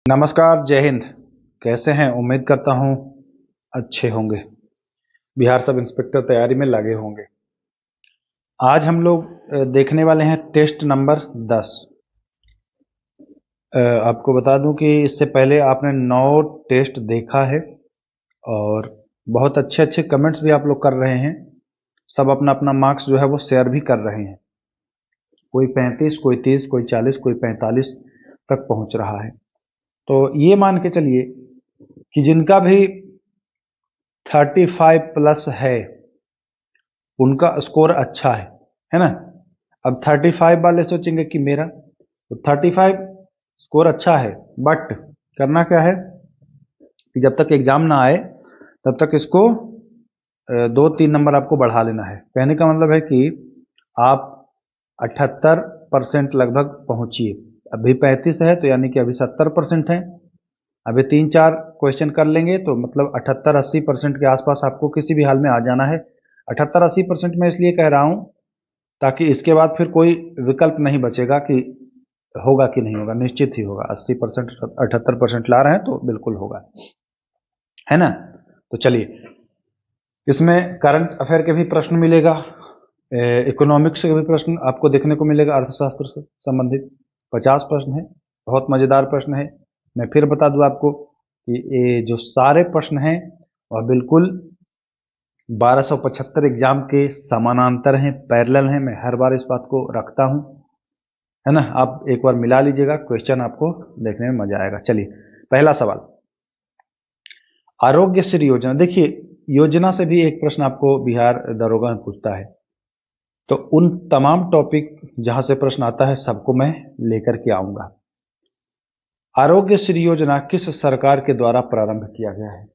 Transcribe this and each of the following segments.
नमस्कार, जय हिंद। कैसे हैं? उम्मीद करता हूं अच्छे होंगे। बिहार सब इंस्पेक्टर तैयारी में लगे होंगे। आज हम लोग देखने वाले हैं टेस्ट नंबर 10। आपको बता दूं कि इससे पहले आपने 9 टेस्ट देखा है और बहुत अच्छे अच्छे कमेंट्स भी आप लोग कर रहे हैं। सब अपना अपना मार्क्स जो है वो शेयर भी कर रहे हैं। कोई 35, कोई 30, कोई 40, कोई 45 तक पहुंच रहा है। तो ये मान के चलिए कि जिनका भी 35 प्लस है उनका स्कोर अच्छा है ना। अब 35 वाले सोचेंगे कि मेरा तो 35 स्कोर अच्छा है, बट करना क्या है कि जब तक एग्जाम ना आए तब तक इसको 2-3 नंबर आपको बढ़ा लेना है। कहने का मतलब है कि आप 78% लगभग पहुंचिए। अभी 35 है तो यानी कि अभी 70% है। अभी 3-4 क्वेश्चन कर लेंगे तो मतलब 78-80% के आसपास आपको किसी भी हाल में आ जाना है। 78-80% में इसलिए कह रहा हूं ताकि इसके बाद फिर कोई विकल्प नहीं बचेगा कि होगा कि नहीं होगा। निश्चित ही होगा। 80%, 78% ला रहे हैं तो बिल्कुल होगा, है ना। तो चलिए, इसमें करंट अफेयर के भी प्रश्न मिलेगा, इकोनॉमिक्स के भी प्रश्न आपको देखने को मिलेगा। अर्थशास्त्र से संबंधित 50 प्रश्न है। बहुत मजेदार प्रश्न है। मैं फिर बता दूं आपको कि ये जो सारे प्रश्न हैं वह बिल्कुल 1275 एग्जाम के समानांतर हैं, पैरेलल हैं। मैं हर बार इस बात को रखता हूं, है ना। आप एक बार मिला लीजिएगा, क्वेश्चन आपको देखने में मजा आएगा। चलिए, पहला सवाल, आरोग्य श्री योजना। देखिए, योजना से भी एक प्रश्न आपको बिहार दरोगा में पूछता है। तो उन तमाम टॉपिक जहां से प्रश्न आता है सबको मैं लेकर के आऊंगा। आरोग्य श्री योजना किस सरकार के द्वारा प्रारंभ किया गया है?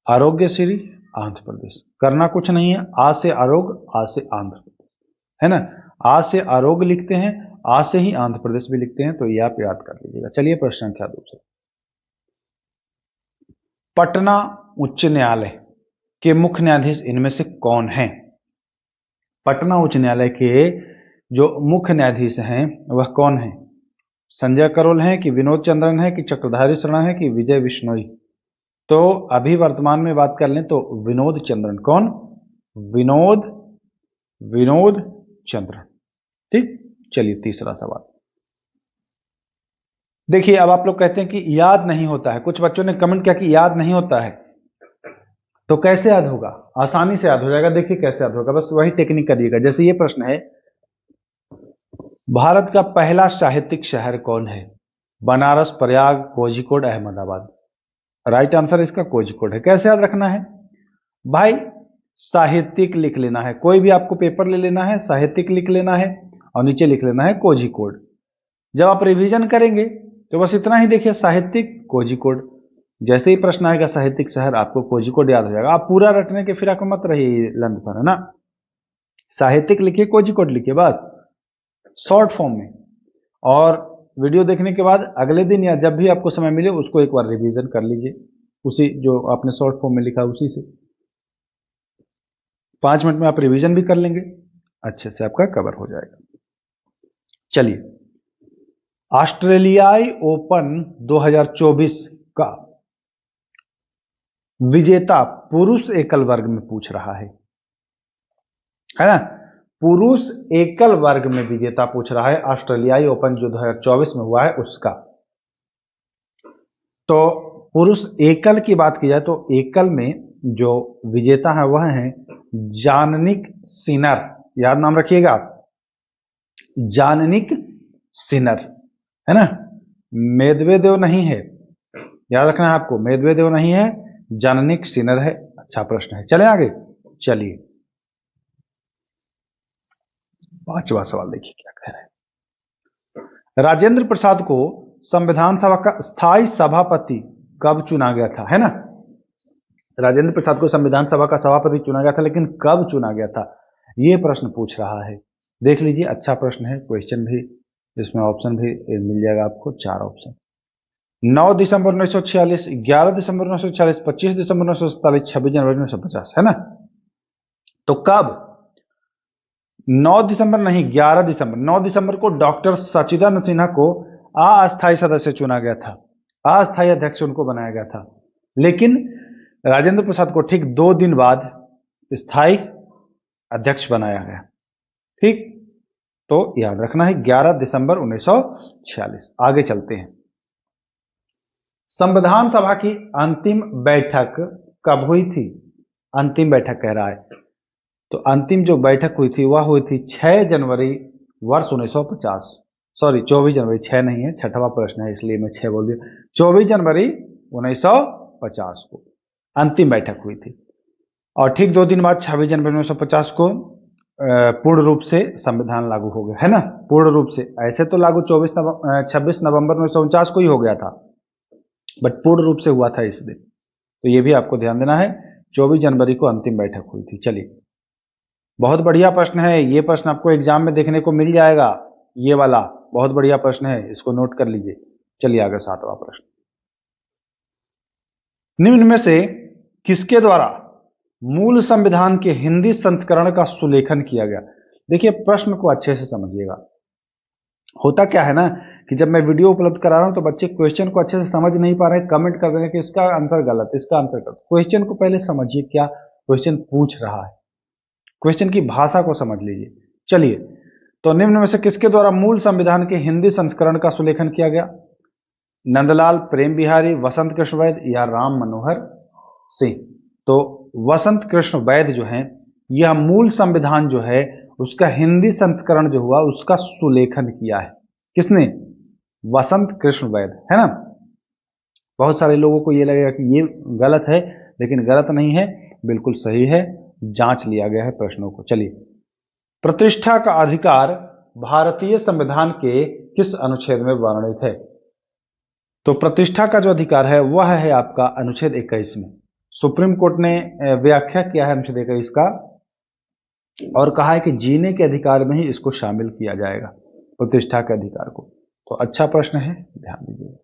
आरोग्य श्री, आंध्र प्रदेश। करना कुछ नहीं है, आ से आरोग्य, आ से आंध्र प्रदेश, है ना। आ से आरोग्य लिखते हैं, आ से ही आंध्र प्रदेश भी लिखते हैं, तो ये आप याद कर लीजिएगा। चलिए, प्रश्न संख्या 2। पटना उच्च न्यायालय के मुख्य न्यायाधीश इनमें से कौन है? पटना उच्च न्यायालय के जो मुख्य न्यायाधीश हैं वह कौन है? संजय करोल हैं कि विनोद चंद्रन है कि चक्रधारी शरण है कि विजय बिश्नोई? तो अभी वर्तमान में बात कर लें तो विनोद चंद्रन। कौन? विनोद विनोद चंद्रन। ठीक। चलिए, तीसरा सवाल देखिए। अब आप लोग कहते हैं कि याद नहीं होता है। कुछ बच्चों ने कमेंट किया कि याद नहीं होता है, तो कैसे याद होगा? आसानी से याद हो जाएगा। देखिए कैसे याद होगा, बस वही टेक्निक करिएगा। जैसे ये प्रश्न है, भारत का पहला साहित्यिक शहर कौन है? बनारस, प्रयाग, कोझिकोड, अहमदाबाद। राइट आंसर इसका कोझिकोड है। कैसे याद रखना है भाई? साहित्यिक लिख लेना है। कोई भी आपको पेपर ले लेना है, साहित्यिक लिख लेना है और नीचे लिख लेना है कोझिकोड। जब आप रिवीजन करेंगे तो बस इतना ही देखिए, साहित्यिक, कोझिकोड। जैसे ही प्रश्न आएगा साहित्यिक शहर, आपको कोझिकोड याद हो जाएगा। आप पूरा रटने के फिराक में मत रहिए लंद पर, है ना। साहित्यिक लिखिए, कोझिकोड लिखिए, बस शॉर्ट फॉर्म में। और वीडियो देखने के बाद अगले दिन या जब भी आपको समय मिले उसको एक बार रिवीजन कर लीजिए, उसी जो आपने शॉर्ट फॉर्म में लिखा उसी से। 5 मिनट में आप रिवीजन भी कर लेंगे, अच्छे से आपका कवर हो जाएगा। चलिए, ऑस्ट्रेलियाई ओपन 2024 का विजेता पुरुष एकल वर्ग में पूछ रहा है ना। पुरुष एकल वर्ग में विजेता पूछ रहा है, ऑस्ट्रेलियाई ओपन जो 2024 में हुआ है उसका। तो पुरुष एकल की बात की जाए तो एकल में जो विजेता है वह है जानिक सिनर। याद नाम रखिएगा, जानिक सिनर, है ना। मेदवेदेव नहीं है, याद रखना है आपको। मेदवेदेव नहीं है, जानिक सिनर है। अच्छा प्रश्न है। चले आगे। चलिए, 5वां सवाल देखिए क्या कह रहे हैं। राजेंद्र प्रसाद को संविधान सभा का स्थायी सभापति कब चुना गया था, है ना। राजेंद्र प्रसाद को संविधान सभा का सभापति चुना गया था, लेकिन कब चुना गया था यह प्रश्न पूछ रहा है। देख लीजिए, अच्छा प्रश्न है। क्वेश्चन भी इसमें ऑप्शन भी मिल जाएगा आपको, 4 ऑप्शन। 9 दिसंबर 1946, 11 दिसंबर 1946, 25 दिसंबर 1947, 26 जनवरी 1950, है ना। तो कब? 9 दिसंबर नहीं, 11 दिसंबर। 9 दिसंबर को डॉक्टर सचिदानंद सिन्हा को अस्थायी सदस्य चुना गया था। अस्थायी अध्यक्ष उनको बनाया गया था, लेकिन राजेंद्र प्रसाद को ठीक 2 दिन बाद स्थायी अध्यक्ष बनाया गया। ठीक, तो याद रखना है 11 दिसंबर 1946। आगे चलते हैं। संविधान सभा की अंतिम बैठक कब हुई थी? अंतिम बैठक कह रहा है, तो अंतिम जो बैठक हुई थी वह हुई थी 6 जनवरी वर्ष 1950। सॉरी 24 जनवरी, 6 नहीं है, छठवां प्रश्न है इसलिए मैं 6 बोल दिया। 24 जनवरी 1950 को अंतिम बैठक हुई थी, और ठीक 2 दिन बाद 26 जनवरी 1950 को पूर्ण रूप से संविधान लागू हो गया, है ना। पूर्ण रूप से, ऐसे तो लागू 26 नवंबर 1949 को ही हो गया था, बट पूर्ण रूप से हुआ था इस दिन, तो ये भी आपको ध्यान देना है। 24 जनवरी को अंतिम बैठक हुई थी। चलिए, बहुत बढ़िया प्रश्न है ये। प्रश्न आपको एग्जाम में देखने को मिल जाएगा, ये वाला बहुत बढ़िया प्रश्न है, इसको नोट कर लीजिए। चलिए आगे 7वां प्रश्न। निम्न में से किसके द्वारा मूल संविधान के हिंदी संस्करण का सुलेखन किया गया? देखिए, प्रश्न को अच्छे से समझिएगा। होता क्या है ना कि जब मैं वीडियो उपलब्ध करा रहा हूं तो बच्चे क्वेश्चन को अच्छे से समझ नहीं पा रहे, कमेंट कर रहे हैं कि इसका आंसर गलत, इसका आंसर गलत। क्वेश्चन को पहले समझिए, क्या क्वेश्चन पूछ रहा है, क्वेश्चन की भाषा को समझ लीजिए। चलिए, तो निम्न में से किसके द्वारा मूल संविधान के हिंदी संस्करण का सुलेखन किया गया? नंदलाल, प्रेम बिहारी, वसंत कृष्ण वैद या राम मनोहर सिंह? तो वसंत कृष्ण वैद जो है, यह मूल संविधान जो है उसका हिंदी संस्करण जो हुआ उसका सुलेखन किया है। किसने? वसंत कृष्ण वैद, है ना। बहुत सारे लोगों को यह लगेगा कि ये गलत है, लेकिन गलत नहीं है, बिल्कुल सही है, जांच लिया गया है प्रश्नों को। चलिए, प्रतिष्ठा का अधिकार भारतीय संविधान के किस अनुच्छेद में वर्णित है? तो प्रतिष्ठा का जो अधिकार है वह है आपका अनुच्छेद 21 में। सुप्रीम कोर्ट ने व्याख्या किया है अनुच्छेद 21 का, और कहा है कि जीने के अधिकार में ही इसको शामिल किया जाएगा, प्रतिष्ठा के अधिकार को। तो अच्छा प्रश्न है, ध्यान दीजिए।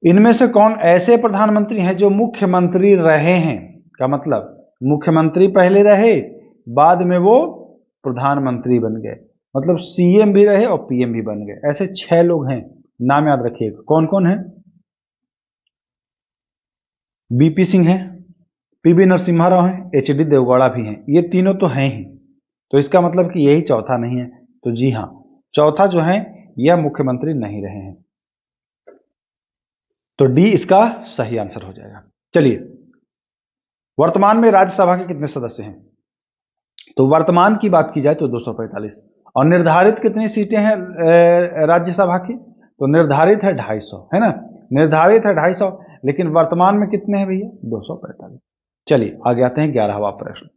इनमें से कौन ऐसे प्रधानमंत्री हैं जो मुख्यमंत्री रहे हैं? का मतलब मुख्यमंत्री पहले रहे, बाद में वो प्रधानमंत्री बन गए, मतलब सीएम भी रहे और पीएम भी बन गए। ऐसे 6 लोग हैं, नाम याद रखिएगा। कौन कौन है? बीपी सिंह है, पीवी नरसिम्हा राव है, एचडी देवगौड़ा भी हैं। ये तीनों तो हैं ही, तो इसका मतलब कि यही चौथा नहीं है। तो जी हां, चौथा जो है यह मुख्यमंत्री नहीं रहे हैं, तो डी इसका सही आंसर हो जाएगा। चलिए, वर्तमान में राज्यसभा के कितने सदस्य हैं? तो वर्तमान की बात की जाए तो 245, और निर्धारित कितनी सीटें हैं राज्यसभा की? तो निर्धारित है 250, है ना, निर्धारित है 250, लेकिन वर्तमान में कितने हैं भैया? 245। चलिए आगे आते हैं 11वां प्रश्न।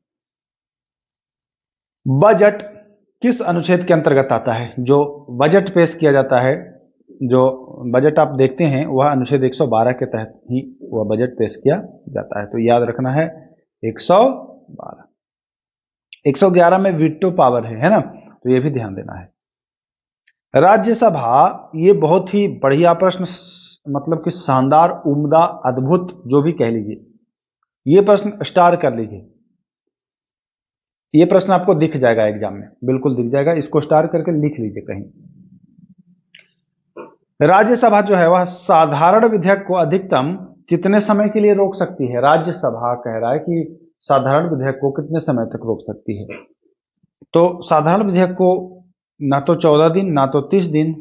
बजट किस अनुच्छेद के अंतर्गत आता है? जो बजट पेश किया जाता है, जो बजट आप देखते हैं वह अनुच्छेद 112 के तहत ही वह बजट पेश किया जाता है। तो याद रखना है 112। 111 में वीटो पावर है ना, तो यह भी ध्यान देना है। राज्यसभा, ये बहुत ही बढ़िया प्रश्न, मतलब कि शानदार, उम्दा, अद्भुत, जो भी कह लीजिए, ये प्रश्न स्टार कर लीजिए। ये प्रश्न आपको दिख जाएगा एग्जाम में, बिल्कुल दिख जाएगा, इसको स्टार करके लिख लीजिए कहीं। राज्यसभा जो है वह साधारण विधेयक को अधिकतम कितने समय के लिए रोक सकती है? राज्यसभा कह रहा है कि साधारण विधेयक को कितने समय तक रोक सकती है? तो साधारण विधेयक को ना तो 14 दिन, ना तो 30 दिन,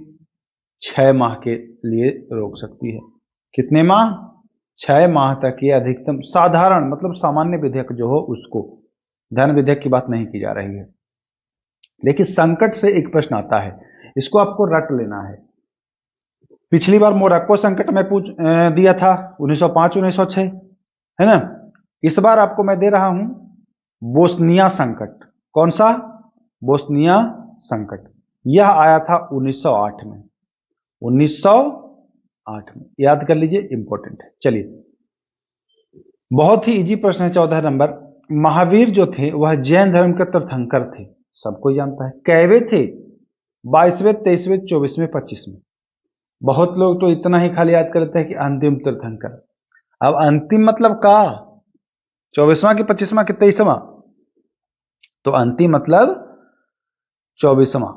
6 माह के लिए रोक सकती है। कितने माह? 6 माह तक ये अधिकतम साधारण, मतलब सामान्य विधेयक जो हो उसको, धन विधेयक की बात नहीं की जा रही है। देखिए, संकट से एक प्रश्न आता है, इसको आपको रट लेना है। पिछली बार मोरक्को संकट में पूछ दिया था 1905-1906, है ना। इस बार आपको मैं दे रहा हूं बोस्निया संकट। कौन सा? बोस्निया संकट। यह आया था 1908 में, 1908 में, याद कर लीजिए, इंपॉर्टेंट है। चलिए, बहुत ही इजी प्रश्न है 14 नंबर। महावीर जो थे वह जैन धर्म के तीर्थंकर थे, सबको जानता है। कैवे थे? 22वें, 23वें, 24वें, 25वें। बहुत लोग तो इतना ही खाली याद करते हैं कि अंतिम तीर्थंकर। अब अंतिम मतलब का 24वां कि 25वां कि 23वां? तो अंतिम मतलब 24वां,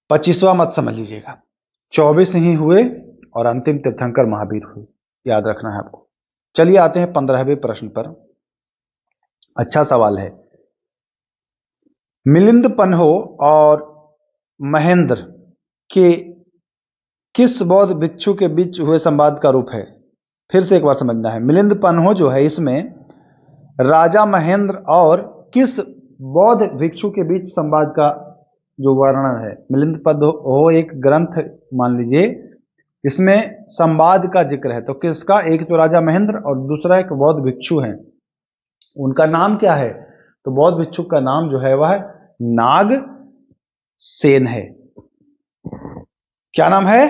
25वां मत समझ लीजिएगा। 24 ही हुए और अंतिम तीर्थंकर महावीर हुए। याद रखना है आपको। चलिए आते हैं 15वें प्रश्न पर। अच्छा सवाल है। मिलिंद पन्हो और महेंद्र के किस बौद्ध भिक्षु के बीच हुए संवाद का रूप है? फिर से एक बार समझना है। मिलिंद पन्हो जो है इसमें राजा महेंद्र और किस बौद्ध भिक्षु के बीच संवाद का जो वर्णन है। मिलिंद पन्हो एक ग्रंथ मान लीजिए, इसमें संवाद का जिक्र है। तो किसका? एक तो राजा महेंद्र और दूसरा एक बौद्ध भिक्षु है। उनका नाम क्या है? तो बौद्ध भिक्षु का नाम जो है वह नाग सेन है। क्या नाम है?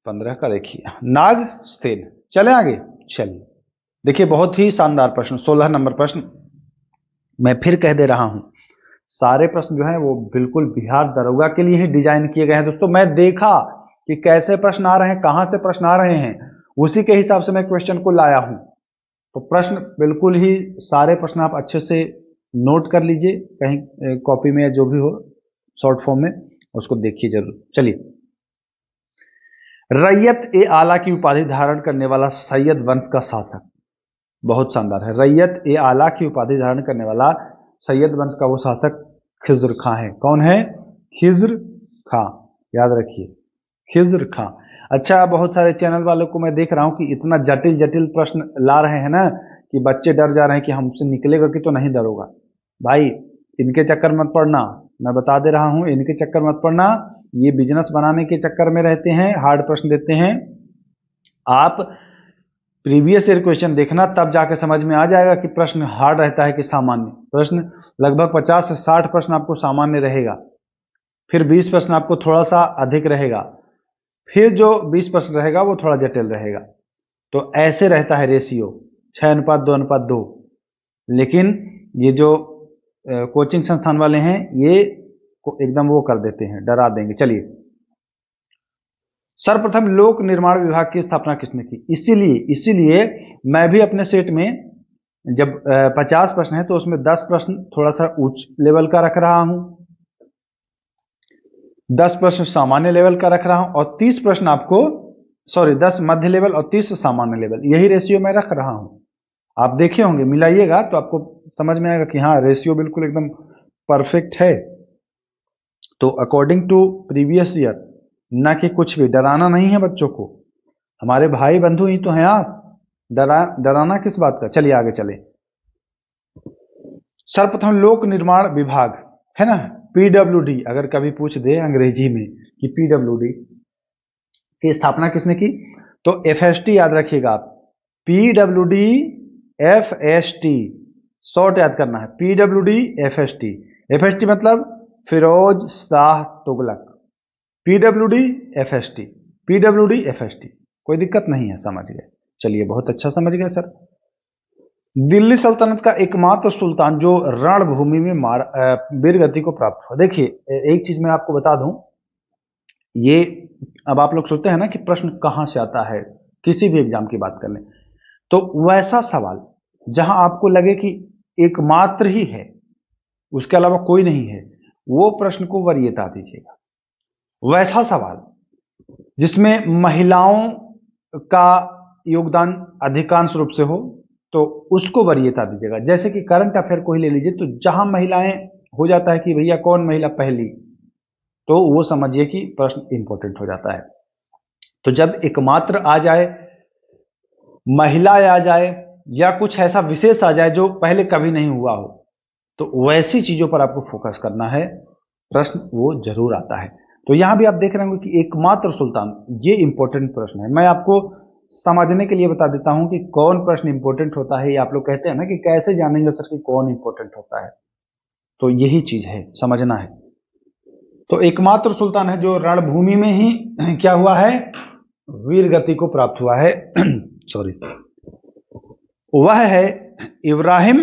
15 का देखिए, नाग सेन। चले आगे। चलिए देखिए, बहुत ही शानदार प्रश्न, 16 नंबर प्रश्न। मैं फिर कह दे रहा हूं, सारे प्रश्न जो है वो बिल्कुल बिहार दरोगा के लिए ही डिजाइन किए गए हैं दोस्तों। मैं देखा कि कैसे प्रश्न आ रहे हैं, कहां से प्रश्न आ रहे हैं, उसी के हिसाब से मैं क्वेश्चन को लाया हूं। तो प्रश्न बिल्कुल ही सारे प्रश्न आप अच्छे से नोट कर लीजिए, कहीं कॉपी में या जो भी हो शॉर्ट फॉर्म में, उसको देखिए जरूर। चलिए, रैयत ए आला की उपाधि धारण करने वाला सैयद वंश का शासक। बहुत शानदार है। रैयत ए आला की उपाधि धारण करने वाला सैयद वंश का वो शासक खिज्र खां है। कौन है? खिज्र खां। याद रखिए, खिज्र खां। अच्छा, बहुत सारे चैनल वालों को मैं देख रहा हूं कि इतना जटिल जटिल प्रश्न ला रहे हैं ना कि बच्चे डर जा रहे हैं कि हमसे निकलेगा कि तो नहीं डरोगा। भाई इनके चक्कर मत पड़ना, मैं बता दे रहा हूं, इनके चक्कर मत पड़ना। ये बिजनेस बनाने के चक्कर में रहते हैं, हार्ड प्रश्न देते हैं। आप प्रीवियस ईयर क्वेश्चन देखना, तब जाके समझ में आ जाएगा कि प्रश्न हार्ड रहता है कि सामान्य। प्रश्न लगभग 50 से 60 प्रश्न आपको सामान्य रहेगा, फिर 20 प्रश्न आपको थोड़ा सा अधिक रहेगा, फिर जो 20 प्रश्न रहेगा वो थोड़ा जटिल रहेगा। तो ऐसे रहता है रेशियो 6:2:2। लेकिन ये जो कोचिंग संस्थान वाले हैं ये एकदम वो कर देते हैं, डरा देंगे। चलिए, सर्वप्रथम लोक निर्माण विभाग की स्थापना किसने की? इसीलिए मैं भी अपने सेट में जब 50 प्रश्न है तो उसमें 10 प्रश्न थोड़ा सा उच्च लेवल का रख रहा हूं, 10 प्रश्न सामान्य लेवल का रख रहा हूं और 30 प्रश्न आपको 10 मध्य लेवल और 30 सामान्य लेवल। यही रेशियो मैं रख रहा हूं। आप देखे होंगे, मिलाइएगा तो आपको समझ में आएगा कि हाँ, रेशियो बिल्कुल एकदम परफेक्ट है। तो अकॉर्डिंग टू प्रीवियस ईयर, ना कि कुछ भी डराना नहीं है बच्चों को। हमारे भाई बंधु ही तो हैं आप, डराना किस बात का। चलिए आगे चले। सर्वप्रथम लोक निर्माण विभाग है ना, पीडब्ल्यूडी, अगर कभी पूछ दे अंग्रेजी में कि पीडब्ल्यूडी की स्थापना किसने की, तो एफएसटी याद रखिएगा आप। पीडब्ल्यूडी एफएसटी, शॉर्ट याद करना है, पीडब्ल्यूडी एफएसटी। एफएसटी मतलब Firoz Shah Tughlaq. PWD FST, PWD FST, कोई दिक्कत नहीं है, समझ गए। चलिए, बहुत अच्छा समझ गए सर। दिल्ली सल्तनत का एकमात्र सुल्तान जो रणभूमि में वीरगति को प्राप्त हुआ। देखिए, एक चीज मैं आपको बता दूं, ये अब आप लोग सोचते हैं ना कि प्रश्न कहां से आता है, किसी भी एग्जाम की बात कर लें तो वैसा सवाल जहां आपको लगे कि एकमात्र ही है, उसके अलावा कोई नहीं है, वो प्रश्न को वरीयता दीजिएगा। वैसा सवाल जिसमें महिलाओं का योगदान अधिकांश रूप से हो तो उसको वरीयता दीजिएगा। जैसे कि करंट अफेयर को ही ले लीजिए, तो जहां महिलाएं हो जाता है कि भैया कौन महिला पहली, तो वो समझिए कि प्रश्न इंपॉर्टेंट हो जाता है। तो जब एकमात्र आ जाए, महिला आ जाए, या कुछ ऐसा विशेष आ जाए जो पहले कभी नहीं हुआ हो, तो वैसी चीजों पर आपको फोकस करना है, प्रश्न वो जरूर आता है। तो यहां भी आप देख रहे होंगे कि एकमात्र सुल्तान, ये इंपॉर्टेंट प्रश्न है। मैं आपको समझने के लिए बता देता हूं कि कौन प्रश्न इंपॉर्टेंट होता है। ये आप लोग कहते हैं ना कि कैसे जानेंगे सर कि कौन इंपॉर्टेंट होता है, तो यही चीज है, समझना है। तो एकमात्र सुल्तान है जो रणभूमि में ही क्या हुआ है, वीर गति को प्राप्त हुआ है सॉरी, वह है इब्राहिम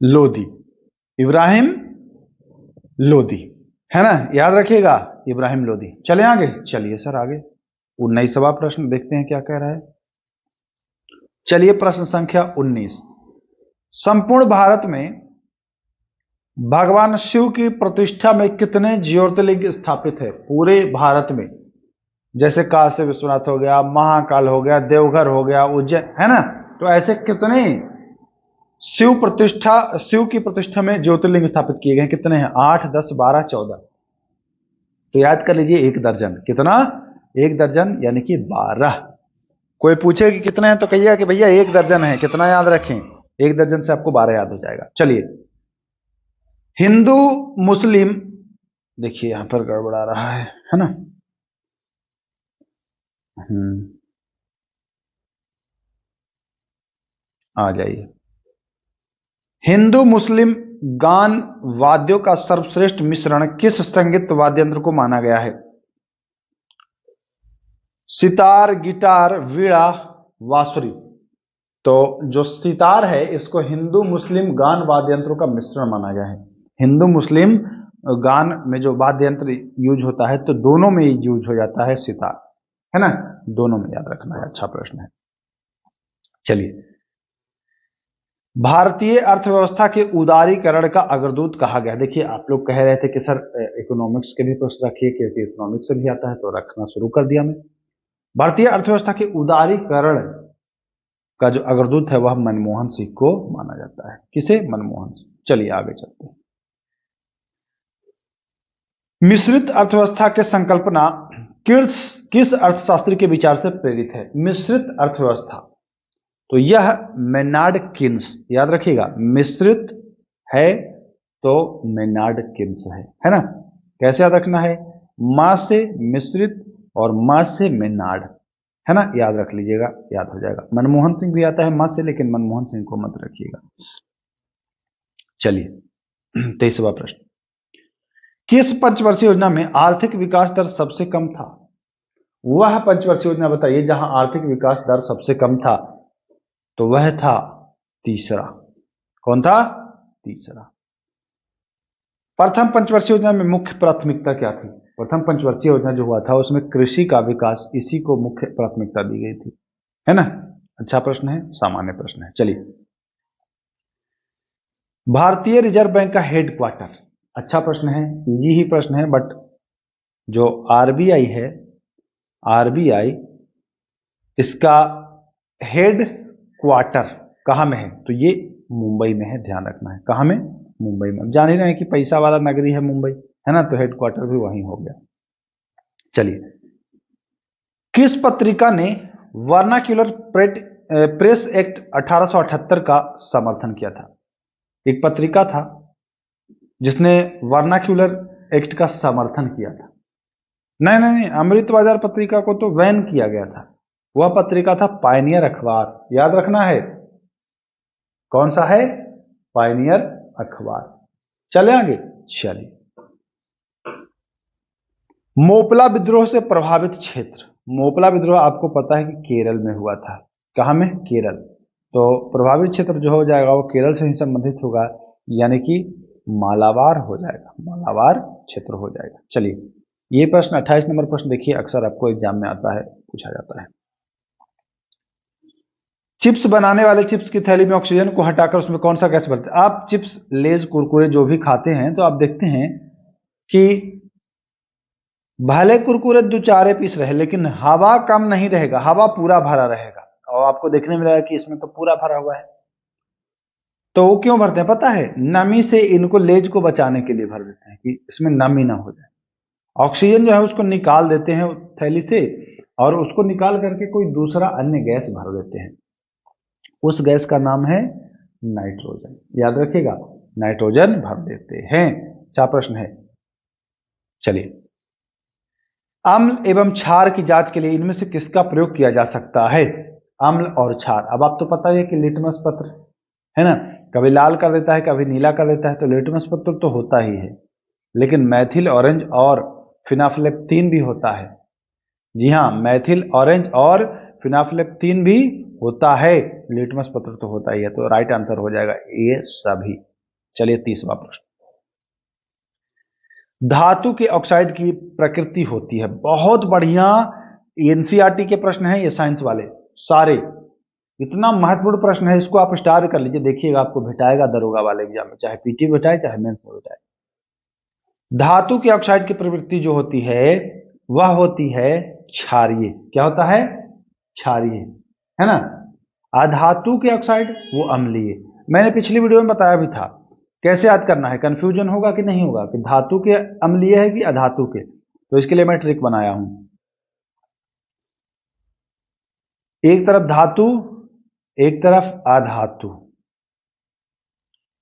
लोदी। इब्राहिम लोदी है ना, याद रखिएगा, इब्राहिम लोदी। चले आगे। चलिए सर आगे 19वां प्रश्न देखते हैं क्या कह रहा है। चलिए, प्रश्न संख्या 19। संपूर्ण भारत में भगवान शिव की प्रतिष्ठा में कितने ज्योतिर्लिंग स्थापित है? पूरे भारत में जैसे काशी विश्वनाथ हो गया, महाकाल हो गया, देवघर हो गया, उज्जैन, है ना। तो ऐसे कितने शिव की प्रतिष्ठा में ज्योतिर्लिंग स्थापित किए गए, कितने हैं? 8, 10, 12, 14। तो याद कर लीजिए, 1 दर्जन। कितना? 1 दर्जन यानी कि 12। कोई पूछे कि कितने हैं तो कहिए कि भैया 1 दर्जन है। कितना याद रखें? 1 दर्जन से आपको 12 याद हो जाएगा। चलिए, हिंदू मुस्लिम, देखिए यहां पर गड़बड़ा रहा है ना। आ जाइए। हिंदू मुस्लिम गान वाद्यों का सर्वश्रेष्ठ मिश्रण किस संगीत वाद्य यंत्र को माना गया है? सितार, गिटार, वीणा, बांसुरी। तो जो सितार है इसको हिंदू मुस्लिम गान वाद्य यंत्रों का मिश्रण माना गया है। हिंदू मुस्लिम गान में जो वाद्य यंत्र यूज होता है तो दोनों में यूज हो जाता है सितार, है ना। दोनों में याद रखना है। अच्छा प्रश्न है। चलिए, भारतीय अर्थव्यवस्था के उदारीकरण का अग्रदूत कहा गया। देखिए, आप लोग कह रहे थे कि सर इकोनॉमिक्स के भी प्रश्न रखिए, क्योंकि इकोनॉमिक्स से भी आता है, तो रखना शुरू कर दिया मैं। भारतीय अर्थव्यवस्था के उदारीकरण का जो अग्रदूत है वह मनमोहन सिंह को माना जाता है। किसे? मनमोहन सिंह। चलिए आगे चलते हैं। मिश्रित अर्थव्यवस्था के संकल्पना किस अर्थशास्त्री के विचार से प्रेरित है? मिश्रित अर्थव्यवस्था, तो यह मेनार्ड किन्स, याद रखिएगा, मिश्रित है तो मेनार्ड किन्स है ना। कैसे याद रखना है? मां से मिश्रित और मां से मेनार्ड, है ना। याद रख लीजिएगा, याद हो जाएगा। मनमोहन सिंह भी आता है मां से, लेकिन मनमोहन सिंह को मत रखिएगा। चलिए, 23वां प्रश्न। किस पंचवर्षीय योजना में आर्थिक विकास दर सबसे कम था? वह पंचवर्षीय योजना बताइए जहां आर्थिक विकास दर सबसे कम था। तो वह था तीसरा। कौन था? तीसरा। प्रथम पंचवर्षीय योजना में मुख्य प्राथमिकता क्या थी? प्रथम पंचवर्षीय योजना जो हुआ था उसमें कृषि का विकास, इसी को मुख्य प्राथमिकता दी गई थी, है ना। अच्छा प्रश्न है, सामान्य प्रश्न है। चलिए, भारतीय रिजर्व बैंक का हेडक्वार्टर, अच्छा प्रश्न है, इजी ही प्रश्न है, बट जो आरबीआई है, आरबीआई इसका हेड क्वार्टर कहां में है? तो ये मुंबई में है, ध्यान रखना है। कहां में? मुंबई में। जान ही रहे हैं कि पैसा वाला नगरी है मुंबई, है ना, तो हेडक्वार्टर भी वहीं हो गया। चलिए, किस पत्रिका ने वर्नाक्यूलर प्रेस एक्ट 1878 का समर्थन किया था? एक पत्रिका था जिसने वर्नाक्यूलर एक्ट का समर्थन किया था। नहीं, अमृत बाजार पत्रिका को तो बैन किया गया था। वह पत्रिका था पायनियर अखबार, याद रखना है। कौन सा है? पायनियर अखबार। चले आगे। चलिए, मोपला विद्रोह से प्रभावित क्षेत्र। मोपला विद्रोह आपको पता है कि केरल में हुआ था। कहां में? केरल। तो प्रभावित क्षेत्र जो हो जाएगा वो केरल से ही संबंधित होगा, यानी कि मालाबार हो जाएगा, मालाबार क्षेत्र हो जाएगा। चलिए, ये प्रश्न 28 नंबर प्रश्न देखिए, अक्सर आपको एग्जाम में आता है, पूछा जाता है। चिप्स बनाने वाले चिप्स की थैली में ऑक्सीजन को हटाकर उसमें कौन सा गैस भरते हैं? आप चिप्स, लेज, कुरकुरे जो भी खाते हैं तो आप देखते हैं कि भले कुरकुरे 2-4 पीस रहे लेकिन हवा कम नहीं रहेगा, हवा पूरा भरा रहेगा। और आपको देखने में रहेगा कि इसमें तो पूरा भरा हुआ है। तो वो क्यों भरते हैं पता है? नमी से इनको, लेज को बचाने के लिए भर देते हैं कि इसमें नमी ना हो जाए। ऑक्सीजन जो है उसको निकाल देते हैं थैली से, और उसको निकाल करके कोई दूसरा अन्य गैस भर देते हैं। उस गैस का नाम है नाइट्रोजन। याद रखिएगा, नाइट्रोजन भर देते हैं। क्या प्रश्न है? चलिए, अम्ल एवं क्षार की जांच के लिए इनमें से किसका प्रयोग किया जा सकता है? अम्ल और क्षार। अब आप तो पता है कि लिटमस पत्र, है ना, कभी लाल कर देता है कभी नीला कर देता है, तो लिटमस पत्र तो होता ही है। लेकिन मैथिल ऑरेंज और फिनाफ्लेक्टीन भी होता है। जी हाँ, मैथिल ऑरेंज और फिनाफ्लेक्टीन भी होता है, लिटमस पत्र तो होता ही है। तो राइट आंसर हो जाएगा ये सभी। चलिए, 30वां प्रश्न। धातु के ऑक्साइड की प्रकृति होती है, बहुत बढ़िया एनसीईआरटी के प्रश्न हैं ये, साइंस वाले सारे। इतना महत्वपूर्ण प्रश्न है, इसको आप स्टार कर लीजिए, देखिएगा आपको भेटाएगा दरोगा वाले एग्जाम में, चाहे पीटी भेटाए चाहे मेंस में भेटाए। धातु के ऑक्साइड की प्रवृत्ति जो होती है वह होती है क्षारीय। क्या होता है? क्षारीय, है ना। अधातु के ऑक्साइड वो अम्लीय। मैंने पिछली वीडियो में बताया भी था कैसे याद करना है, कंफ्यूजन होगा कि नहीं होगा कि धातु के अम्लीय है कि अधातु के, तो इसके लिए मैं ट्रिक बनाया हूं। एक तरफ धातु, एक तरफ अधातु,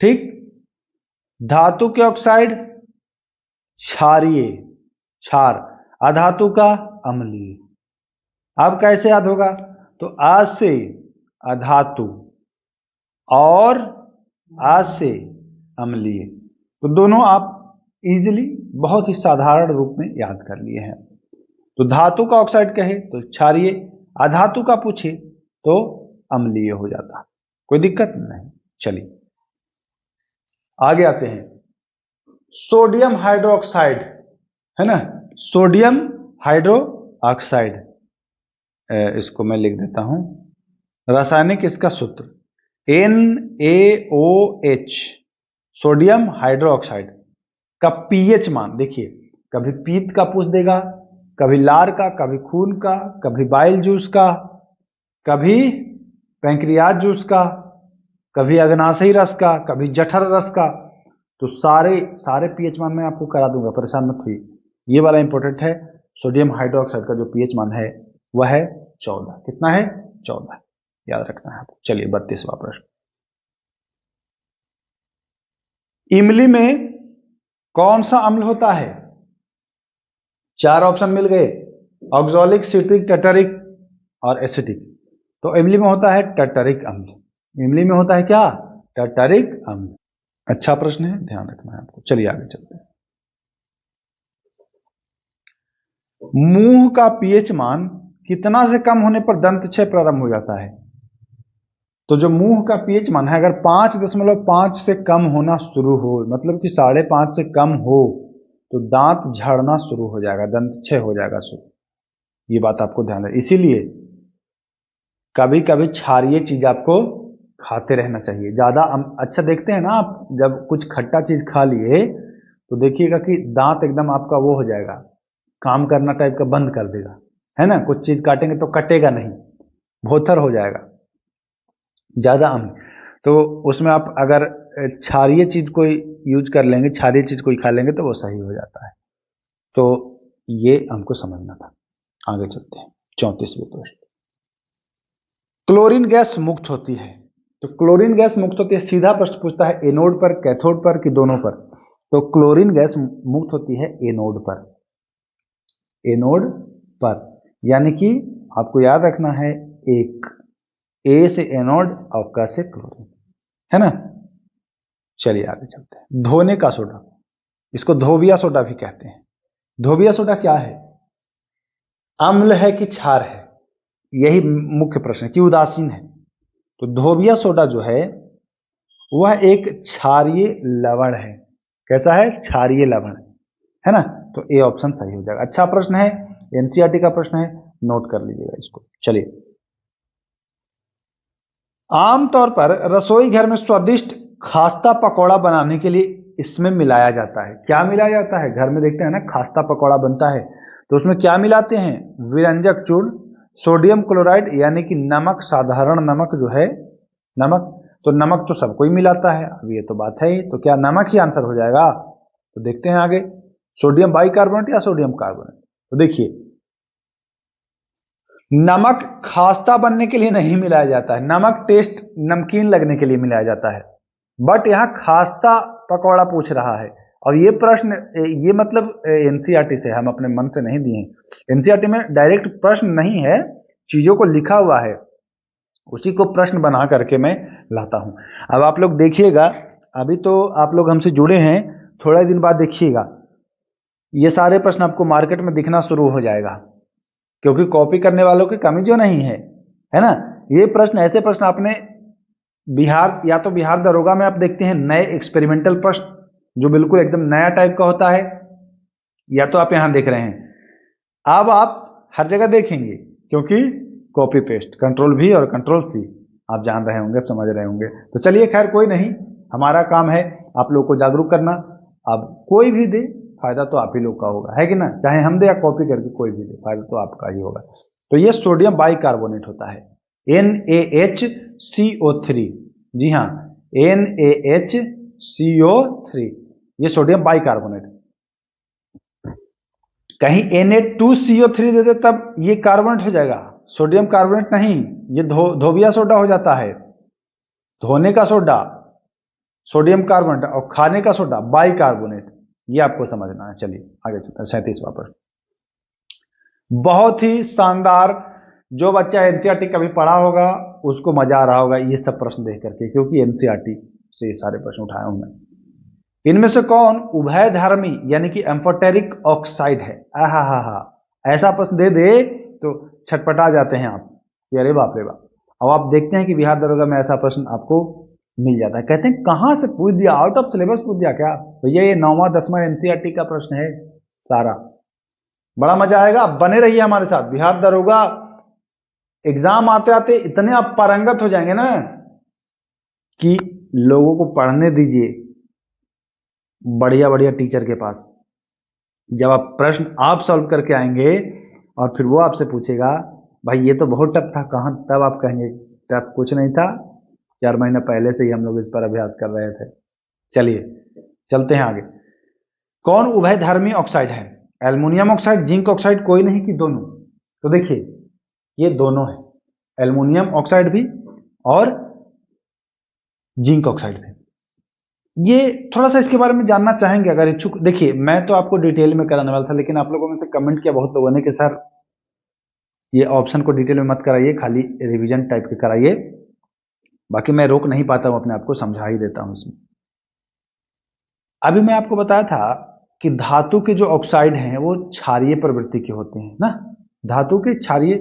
ठीक। धातु के ऑक्साइड क्षारीय, क्षार, अधातु का अम्लीय। अब कैसे याद होगा? तो आज से अधातु और आज से अम्लीय, तो दोनों आप इजीली बहुत ही साधारण रूप में याद कर लिए हैं। तो धातु का ऑक्साइड कहे तो क्षारीय, अधातु का पूछे तो अम्लीय हो जाता, कोई दिक्कत नहीं। चलिए आगे आते हैं। सोडियम हाइड्रोक्साइड, है ना, सोडियम हाइड्रो ऑक्साइड, इसको मैं लिख देता हूं। रासायनिक इसका सूत्र NaOH, सोडियम हाइड्रो ऑक्साइड का पीएच मान देखिए, कभी पीत का पूछ देगा, कभी लार का, कभी खून का, कभी बाइल जूस का, कभी पैंक्रियाज जूस का, कभी अग्नाशयी रस का, कभी जठर रस का। तो सारे पीएच मान मैं आपको करा दूंगा, परेशान मत हुई। ये वाला इंपॉर्टेंट है, सोडियम हाइड्रोक्साइड का जो पीएच मान है वह है 14। कितना है? 14, याद रखना है। चलिए 32वां प्रश्न। इमली में कौन सा अम्ल होता है? 4 ऑप्शन मिल गए, ऑक्सैलिक, सिट्रिक, टर्टरिक और एसिटिक। तो इमली में होता है टर्टरिक अम्ल। इमली में होता है क्या? टर्टरिक अम्ल। अच्छा प्रश्न है, ध्यान रखना है आपको। चलिए आगे चलते हैं। मुंह का पीएच मान कितना से कम होने पर दंत क्षय प्रारंभ हो जाता है? तो जो मुंह का पीएच मान है, अगर 5.5 से कम होना शुरू हो, मतलब कि 5.5 से कम हो, तो दांत झड़ना शुरू हो जाएगा, दंत क्षय हो जाएगा शुरू। ये बात आपको ध्यान रहे। इसीलिए कभी कभी क्षारीय चीज आपको खाते रहना चाहिए। ज्यादा अच्छा देखते हैं ना आप, जब कुछ खट्टा चीज खा लिए तो देखिएगा कि दांत एकदम आपका वो हो जाएगा, काम करना टाइप का बंद कर देगा, है ना। कुछ चीज काटेंगे तो कटेगा नहीं, भोथर हो जाएगा ज्यादा अम्ल। तो उसमें आप अगर क्षारीय चीज कोई यूज कर लेंगे, क्षारीय चीज कोई खा लेंगे तो वो सही हो जाता है। तो ये हमको समझना था। आगे चलते हैं 34वें प्रश्न। क्लोरीन गैस मुक्त होती है, तो क्लोरीन गैस मुक्त होती है, सीधा प्रश्न पूछता है एनोड पर, कैथोड पर कि दोनों पर? तो क्लोरीन गैस मुक्त होती है एनोड पर, एनोड पर। यानी कि आपको याद रखना है, एक ए से एनोड और क से क्लोरीन, है ना। चलिए आगे चलते हैं। धोने का सोडा, इसको धोबिया सोडा भी कहते हैं। धोबिया सोडा क्या है? अम्ल है कि क्षार है? यही मुख्य प्रश्न है कि उदासीन है। तो धोबिया सोडा जो है वह एक क्षारीय लवण है। कैसा है? क्षारीय लवण, है ना। तो ए ऑप्शन सही हो जाएगा। अच्छा प्रश्न है, एनसीईआरटी का प्रश्न है, नोट कर लीजिएगा इसको। चलिए, आमतौर पर रसोई घर में स्वादिष्ट खास्ता पकौड़ा बनाने के लिए इसमें मिलाया जाता है। क्या मिलाया जाता है? घर में देखते हैं ना खास्ता पकौड़ा बनता है, तो उसमें क्या मिलाते हैं? विरंजक चूर्ण, सोडियम क्लोराइड यानी कि नमक, साधारण नमक जो है, नमक। तो नमक तो सबको ही मिलाता है, अब ये तो बात है ही। तो क्या नमक ही आंसर हो जाएगा? तो देखते हैं आगे, सोडियम बाइकार्बोनेट या सोडियम कार्बोनेट। तो देखिए, नमक खास्ता बनने के लिए नहीं मिलाया जाता है, नमक टेस्ट नमकीन लगने के लिए मिलाया जाता है। बट यहां खास्ता पकौड़ा पूछ रहा है, और ये प्रश्न, ये मतलब एनसीईआरटी से, हम अपने मन से नहीं दिए। एनसीईआरटी में डायरेक्ट प्रश्न नहीं है, चीजों को लिखा हुआ है, उसी को प्रश्न बना करके मैं लाता हूं। अब आप लोग देखिएगा, अभी तो आप लोग हमसे जुड़े हैं, थोड़ा दिन बाद देखिएगा ये सारे प्रश्न आपको मार्केट में दिखना शुरू हो जाएगा, क्योंकि कॉपी करने वालों की कमी जो नहीं है, है ना। ये प्रश्न, ऐसे प्रश्न आपने बिहार, या तो बिहार दरोगा में आप देखते हैं नए एक्सपेरिमेंटल प्रश्न जो बिल्कुल एकदम नया टाइप का होता है, या तो आप यहां देख रहे हैं। अब आप हर जगह देखेंगे, क्योंकि कॉपी पेस्ट, कंट्रोल V और कंट्रोल C आप जान रहे होंगे, समझ रहे होंगे। तो चलिए, खैर कोई नहीं, हमारा काम है आप लोग को जागरूक करना। अब कोई भी दे, फायदा तो आप ही लोग का होगा, है कि ना, चाहे हम दे या कॉपी करके कोई भी दे, फायदा तो आपका ही होगा। तो ये सोडियम बाइकार्बोनेट होता है, NaHCO3। जी हाँ, NaHCO3, ये सोडियम बाइकार्बोनेट। कहीं Na2CO3 दे दे तब ये कार्बोनेट हो जाएगा, सोडियम कार्बोनेट नहीं, ये धोबिया सोडा हो जाता है, धोने का सोडा सोडियम कार्बोनेट और खाने का सोडा बाइकार्बोनेट, ये आपको समझना है। चलिए आगे चलते हैं 37वां प्रश्न। बहुत ही शानदार, जो बच्चा एनसीईआरटी कभी पढ़ा होगा उसको मजा आ रहा होगा ये सब प्रश्न देख करके, क्योंकि एनसीईआरटी से ये सारे प्रश्न उठाया हूं मैं। इनमें से कौन उभयधर्मी यानी कि एम्फोटेरिक ऑक्साइड है? हा, ऐसा प्रश्न दे दे तो छटपटा जाते हैं आप, अरे बाप रे बाप। अब आप देखते हैं कि बिहार दरोगा में ऐसा प्रश्न आपको मिल जाता है, कहते हैं कहां से पूछ दिया, आउट ऑफ सिलेबस पूछ दिया क्या भैया? ये 9वां 10वां एनसीईआरटी का प्रश्न है सारा। बड़ा मजा आएगा, आप बने रहिए हमारे साथ। बिहार दरोगा एग्जाम आते आते इतने आप पारंगत हो जाएंगे ना कि लोगों को पढ़ने दीजिए बढ़िया बढ़िया टीचर के पास। जब आप प्रश्न आप सॉल्व करके आएंगे और फिर वो आपसे पूछेगा भाई ये तो बहुत टफ था कहां, तब आप कहेंगे टफ कुछ नहीं था, 4 महीने पहले से ही हम लोग इस पर अभ्यास कर रहे थे। चलिए चलते हैं आगे। कौन उभयधर्मी ऑक्साइड है? एल्युमिनियम ऑक्साइड, जिंक ऑक्साइड, कोई नहीं कि दोनों? तो देखिए ये दोनों है, एल्युमिनियम ऑक्साइड भी और जिंक ऑक्साइड भी। ये थोड़ा सा इसके बारे में जानना चाहेंगे अगर इच्छुक? देखिए मैं तो आपको डिटेल में कराने वाला था, लेकिन आप लोगों में से कमेंट किया बहुत लोगों ने कि सर ये ऑप्शन को डिटेल में मत कराइए, खाली रिवीजन टाइप के कराइए। बाकी मैं रोक नहीं पाता हूं अपने आप को, समझा ही देता हूं इसमें। अभी मैं आपको बताया था कि धातु के जो ऑक्साइड हैं वो क्षारीय प्रवृत्ति के होते हैं ना, धातु के क्षारीय,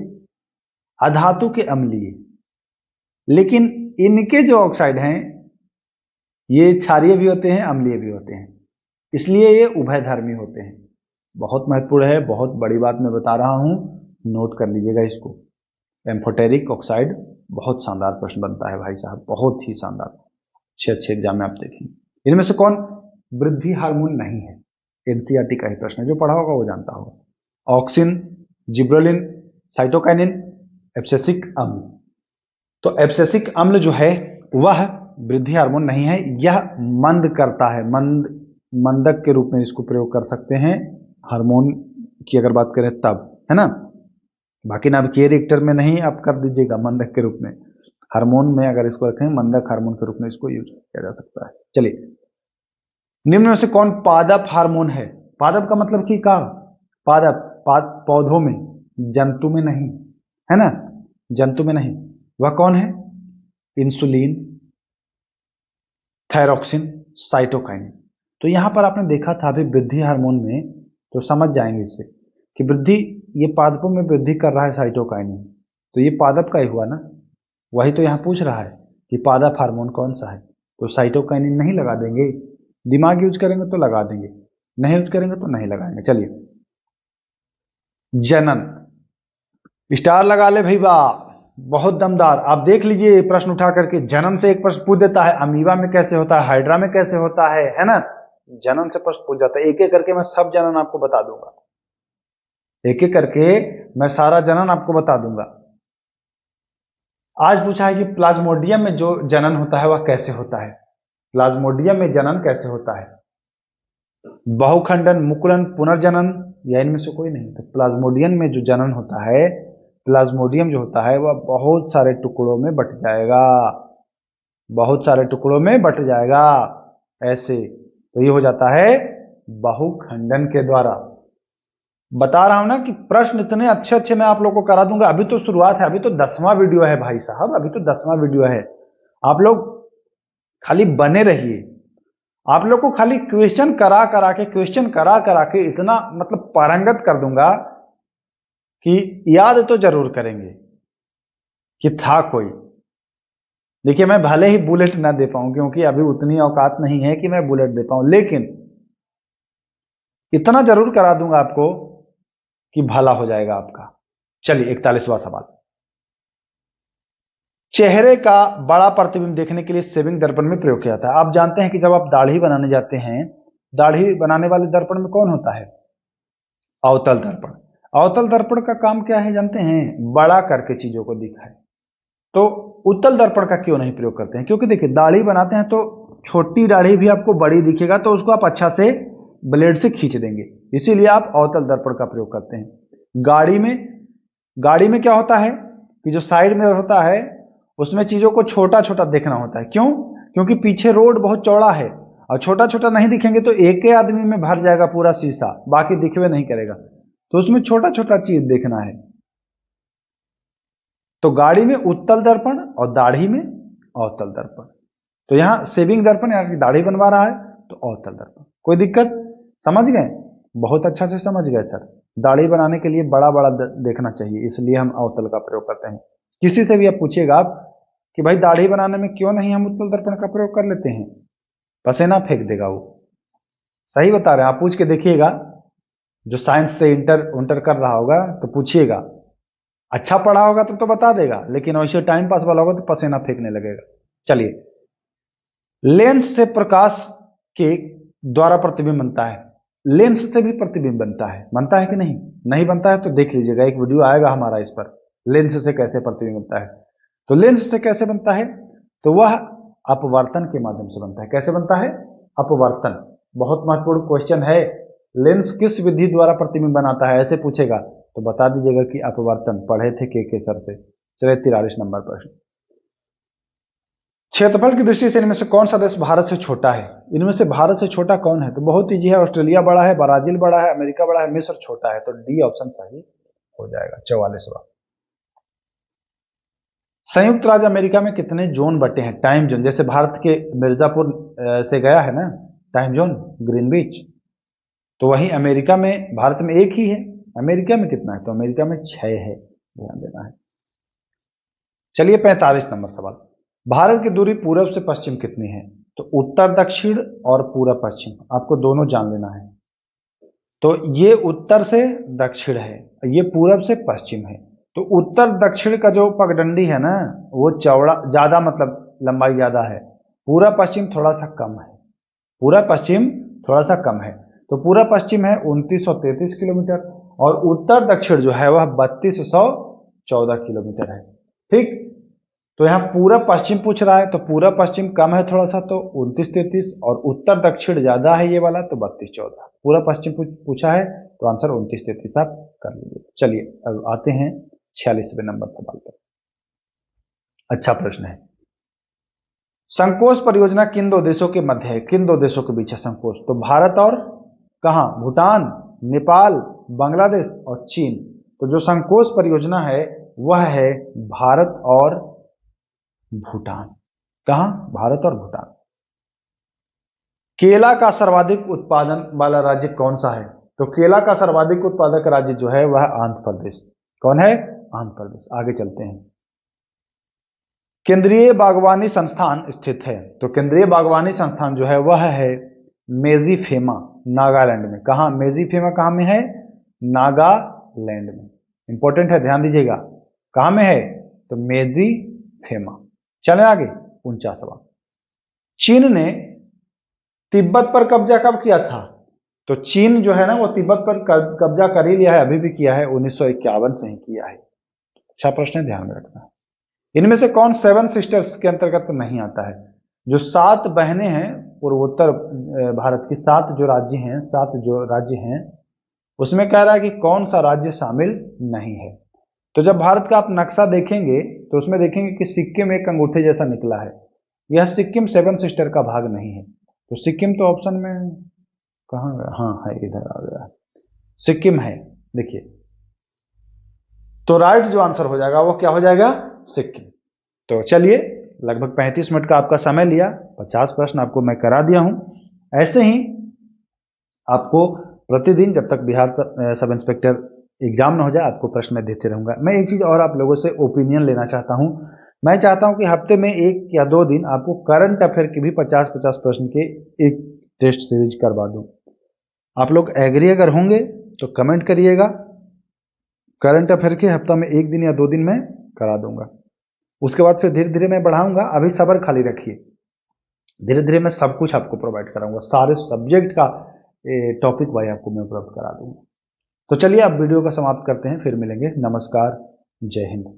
अधातु के अम्लीय। लेकिन इनके जो ऑक्साइड हैं ये क्षारीय भी होते हैं अम्लीय भी होते हैं, इसलिए ये उभयधर्मी होते हैं। बहुत महत्वपूर्ण है, बहुत बड़ी बात मैं बता रहा हूं, नोट कर लीजिएगा इसको। एम्फोटेरिक ऑक्साइड बहुत शानदार प्रश्न बनता है भाई साहब, बहुत ही शानदार, अच्छे एग्जाम में आप देखेंगे। इनमें से कौन वृद्धि हार्मोन नहीं है? एनसीईआरटी का ही प्रश्न है, जो पढ़ा होगा वो जानता होगा। ऑक्सिन, जिब्रेलिन, साइटोकाइनिन, एब्सेसिक अम्ल। तो एब्सेसिक अम्ल जो है वह वृद्धि हार्मोन नहीं है, यह मंद करता है, मंदक के रूप में इसको प्रयोग कर सकते हैं हार्मोन की अगर बात करें तब, है ना। बाकी ना के रिएक्टर में नहीं आप कर दीजिएगा मंदक के रूप में, हार्मोन में अगर इसको रखें मंदक हार्मोन के रूप में इसको यूज किया जा सकता है। चलिए निम्न में से कौन पादप हार्मोन है? पादप का मतलब कि का पादप, पौधों में, जंतु में नहीं, है ना, जंतु में नहीं। वह कौन है? Insulin, thyroxine, cytokinin. तो यहां पर आपने देखा था अभी वृद्धि हार्मोन में, तो समझ जाएंगे इससे कि वृद्धि, ये पादपों में वृद्धि कर रहा है साइटोकाइनिन, तो ये पादप का ही हुआ ना। वही तो यहां पूछ रहा है कि पादप हार्मोन कौन सा है, तो साइटोकाइनिन नहीं लगा देंगे, दिमाग यूज करेंगे तो लगा देंगे, नहीं यूज करेंगे तो नहीं लगाएंगे। चलिए जनन, स्टार लगा ले भाई, वाह बहुत दमदार। आप देख लीजिए प्रश्न उठा करके, जनन से एक प्रश्न पूछ देता है, अमीबा में कैसे होता है, हाइड्रा में कैसे होता है ना, जनन से प्रश्न पूछ जाता है। एक एक करके मैं सब जनन आपको बता दूंगा, एक एक करके मैं सारा जनन आपको बता दूंगा। आज पूछा है कि प्लाज्मोडियम में जो जनन होता है वह कैसे होता है? प्लाज्मोडियम में जनन कैसे होता है? बहुखंडन, मुकुलन, पुनर्जनन, या इनमें से कोई नहीं? तो प्लाज्मोडियम में जो जनन होता है, प्लाज्मोडियम जो होता है वह बहुत सारे टुकड़ों में बट जाएगा, बहुत सारे टुकड़ों में बट जाएगा ऐसे, तो ये हो जाता है बहुखंडन के द्वारा। बता रहा हूं ना कि प्रश्न इतने अच्छे अच्छे मैं आप लोगों को करा दूंगा। अभी तो शुरुआत है, अभी तो 10वां वीडियो है भाई साहब, अभी तो 10वां वीडियो है। आप लोग खाली बने रहिए, आप लोग को खाली क्वेश्चन करा करा के इतना मतलब पारंगत कर दूंगा कि याद तो जरूर करेंगे कि था कोई। देखिए मैं भले ही बुलेट ना दे पाऊं, क्योंकि अभी उतनी औकात नहीं है कि मैं बुलेट दे पाऊं, लेकिन इतना जरूर करा दूंगा आपको कि भला हो जाएगा आपका। चलिए 41वां सवाल। चेहरे का बड़ा प्रतिबिंब देखने के लिए सेविंग दर्पण में प्रयोग किया जाता है। आप जानते हैं कि जब आप दाढ़ी बनाने जाते हैं दाढ़ी बनाने वाले दर्पण में कौन होता है? अवतल दर्पण। अवतल दर्पण का काम क्या है जानते हैं? बड़ा करके चीजों को दिखाए। तो उत्तल दर्पण का क्यों नहीं प्रयोग करते हैं? क्योंकि देखिए दाढ़ी बनाते हैं तो छोटी दाढ़ी भी आपको बड़ी दिखेगा, तो उसको आप अच्छा से ब्लेड से खींच देंगे, इसीलिए आप अवतल दर्पण का प्रयोग करते हैं। गाड़ी में क्या होता है कि जो साइड मिरर होता है उसमें चीजों को छोटा छोटा देखना होता है। क्यों? क्योंकि पीछे रोड बहुत चौड़ा है और छोटा छोटा नहीं दिखेंगे तो एक ही आदमी में भर जाएगा पूरा शीशा, बाकी दिखवे नहीं करेगा, तो उसमें छोटा छोटा चीज देखना है। तो गाड़ी में उत्तल दर्पण और दाढ़ी में अवतल दर्पण। तो यहां सेविंग दर्पण यानी दाढ़ी बनवा रहा है तो अवतल दर्पण। कोई दिक्कत? समझ गए? बहुत अच्छा से समझ गए सर। दाढ़ी बनाने के लिए बड़ा बड़ा देखना चाहिए, इसलिए हम अवतल का प्रयोग करते हैं। किसी से भी आप पूछिएगा आप कि भाई दाढ़ी बनाने में क्यों नहीं हम उत्तल दर्पण का प्रयोग कर लेते हैं, पसीना फेंक देगा वो। सही बता रहे हैं, आप पूछ के देखिएगा, जो साइंस से इंटर कर रहा होगा तो पूछिएगा, अच्छा पढ़ा होगा तो बता देगा, लेकिन वैसे टाइम पास वाला होगा तो पसीना फेंकने लगेगा। चलिए, लेंस से प्रकाश के द्वारा प्रतिबिंब बनता है। लेंस से भी प्रतिबिंब बनता है कि नहीं? नहीं बनता है तो देख लीजिएगा, एक वीडियो आएगा हमारा इस पर, लेंस से कैसे प्रतिबिंब बनता है। तो लेंस से कैसे बनता है? तो वह अपवर्तन के माध्यम से बनता है। कैसे बनता है? अपवर्तन। बहुत महत्वपूर्ण क्वेश्चन है, लेंस किस विधि द्वारा प्रतिबिंब बनाता है ऐसे पूछेगा तो बता दीजिएगा कि अपवर्तन। पढ़े थे के सर से। चलिए 43 नंबर प्रश्न। क्षेत्रफल की दृष्टि से इनमें से कौन सा देश भारत से छोटा है? इनमें से भारत से छोटा कौन है? तो बहुत ईजी है, ऑस्ट्रेलिया बड़ा है, ब्राजील बड़ा है, अमेरिका बड़ा है, मिस्र छोटा है। तो डी ऑप्शन सही हो जाएगा। 44वां। संयुक्त राज्य अमेरिका में कितने जोन बटे हैं? टाइम जोन, जैसे भारत के मिर्जापुर से गया है ना टाइम जोन, ग्रीनविच, तो वही अमेरिका में, भारत में एक ही है। अमेरिका में कितना है? तो अमेरिका में 6 है, ध्यान देना है। चलिए 45 नंबर सवाल। भारत की दूरी पूरब से पश्चिम कितनी है? तो उत्तर दक्षिण और पूरब पश्चिम, आपको दोनों जान लेना है। तो ये उत्तर से दक्षिण है, ये पूरब से पश्चिम है। तो उत्तर दक्षिण का जो पगडंडी है ना वो चौड़ा ज्यादा, मतलब लंबाई ज्यादा है। पूरा पश्चिम थोड़ा सा कम है। पूरा पश्चिम थोड़ा सा कम है। तो पूरा पश्चिम है 2933 किलोमीटर और उत्तर दक्षिण जो है वह 3214 किलोमीटर है। ठीक, तो यहां पूरा पश्चिम पूछ रहा है तो पूरा पश्चिम कम है थोड़ा सा, तो 2933, और उत्तर दक्षिण ज्यादा है ये वाला तो 3214। पूरा पश्चिम पूछा है तो आंसर 2933 आप कर लीजिए। चलिए अब आते हैं 46वें नंबर सवाल पर। अच्छा प्रश्न है। संकोच परियोजना किन दो देशों के मध्य है? किन दो देशों के बीच है संकोच? तो भारत और कहां? भूटान, नेपाल, बांग्लादेश और चीन। तो जो संकोच परियोजना है वह है भारत और भूटान। कहां? भारत और भूटान। केला का सर्वाधिक उत्पादन वाला राज्य कौन सा है? तो केला का सर्वाधिक उत्पादक राज्य जो है वह आंध्र प्रदेश। कौन है? आंध्र प्रदेश। आगे चलते हैं। केंद्रीय बागवानी संस्थान स्थित है। तो केंद्रीय बागवानी संस्थान जो है वह है मेजीफेमा, नागालैंड में। कहां? मेजीफेमा कहां में है? नागालैंड में। इंपॉर्टेंट है, ध्यान दीजिएगा। कहां में है? तो मेजीफेमा। चले आगे 49वां। चीन ने तिब्बत पर कब्जा कब किया था? तो चीन जो है ना वो तिब्बत पर कब्जा कर ही लिया है, अभी भी किया है, 1951 से ही किया है। अच्छा प्रश्न है, ध्यान में रखना है। इनमें से कौन 7 सिस्टर्स के अंतर्गत नहीं आता है? जो 7 बहनें हैं पूर्वोत्तर भारत की, 7 जो राज्य हैं, 7 जो राज्य हैं उसमें कह रहा है कि कौन सा राज्य शामिल नहीं है। तो जब भारत का आप नक्शा देखेंगे तो उसमें देखेंगे कि सिक्किम एक अंगूठे जैसा निकला है। यह सिक्किम 7 सिस्टर का भाग नहीं है। तो सिक्किम तो ऑप्शन में कहां गया? हाँ है, इधर आ गया, सिक्किम है। देखिए, तो राइट जो आंसर हो जाएगा वो क्या हो जाएगा? सिक्किम। तो चलिए, लगभग 35 मिनट का आपका समय लिया, 50 प्रश्न आपको मैं करा दिया हूं। ऐसे ही आपको प्रतिदिन जब तक बिहार सब इंस्पेक्टर एग्जाम ना हो जाए आपको प्रश्न मैं देते रहूंगा। मैं एक चीज और आप लोगों से ओपिनियन लेना चाहता हूं। मैं चाहता हूं कि हफ्ते में 1 या 2 दिन आपको करंट अफेयर की भी 50-50 प्रश्न के एक टेस्ट सीरीज करवा दूं। आप लोग एग्री अगर होंगे तो कमेंट करिएगा। करंट अफेयर के हफ्ता में 1 दिन या 2 दिन में करा दूंगा, उसके बाद फिर धीरे धीरे मैं बढ़ाऊंगा। अभी सब्र खाली रखिए। धीरे धीरे मैं सब कुछ आपको प्रोवाइड कराऊंगा, सारे सब्जेक्ट का टॉपिक भाई आपको मैं उपलब्ध करा दूंगा। तो चलिए अब वीडियो को समाप्त करते हैं, फिर मिलेंगे। नमस्कार, जय हिंद।